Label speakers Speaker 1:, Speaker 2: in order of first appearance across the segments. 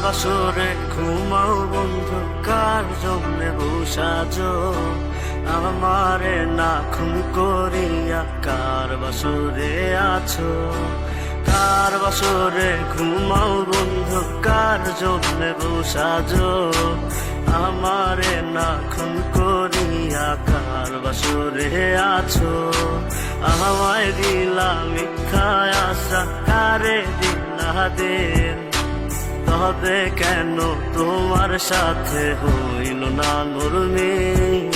Speaker 1: বাসরে ঘুমাও বন্ধু, কার জন্যে বসাজো আমারে না খুন করিয়া? কার বাসরে আছো? কার বাসরে ঘুমাও বন্ধু, কার জন্যে বসাজো আমারে না খুন করিয়া? কার বাসরে আছো? আমায় দিলা মিথ্যা আশা, কারে দিলা দিন? তবে কেন তোমার সাথে হইল না নরমিল?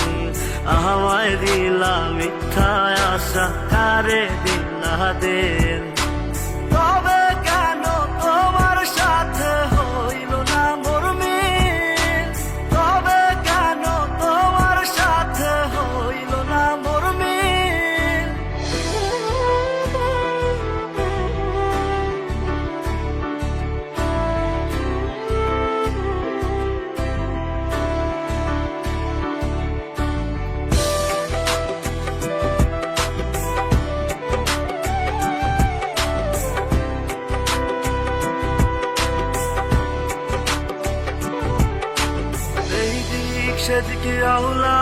Speaker 1: আমায় দিলা মিথ্যা আশা, কারে দিলা দিন? তবে কেন তোমার সাথে হইল না নরমিল? তবে কেন তোমার সাথে হইল না নরমিল? সেদিকে আউলা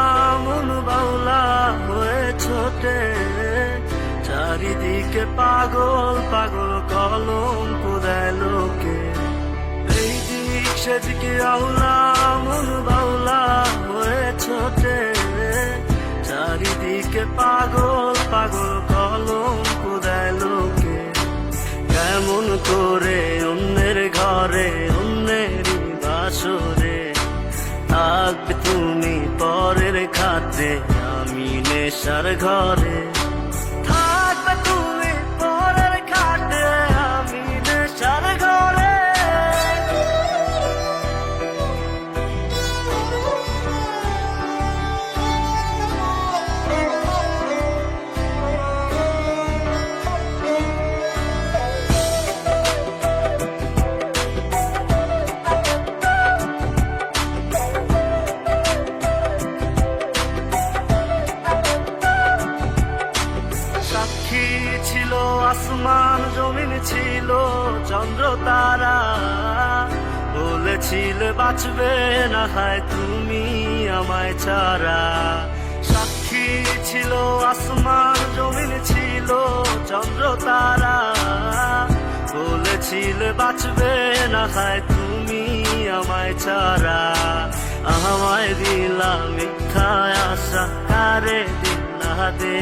Speaker 1: মন বাউলা হয়ে ছোটে, চারিদিকে পাগল পাগল কলঙ্ক দেয় লোকে। এই দিক সেদিকে আউলা মন বাউলা হয়ে ছোটে, চারিদিকে পাগল পাগল কলঙ্ক দেয় লোকে। কেমন করে অন্যের ঘরে অন্যেরই বাসরে থাকবে তুমি পরের খাতে, আমি নেশার ঘরে? থাকবে তুমি পরের খাতে, আমি নেশার ঘরে? সাক্ষী ছিল আসমান জমিন, ছিল চন্দ্র তারা, বলেছিলে বাঁচবে না হয় তুমি আমায় ছাড়া। সাক্ষী ছিল আসমান জমিন, ছিল চন্দ্র তারা, বলেছিলে বাঁচবে না হয় তুমি আমায় ছাড়া। আমায় দিলা মিথ্যা আশা, কারে দিলা দে?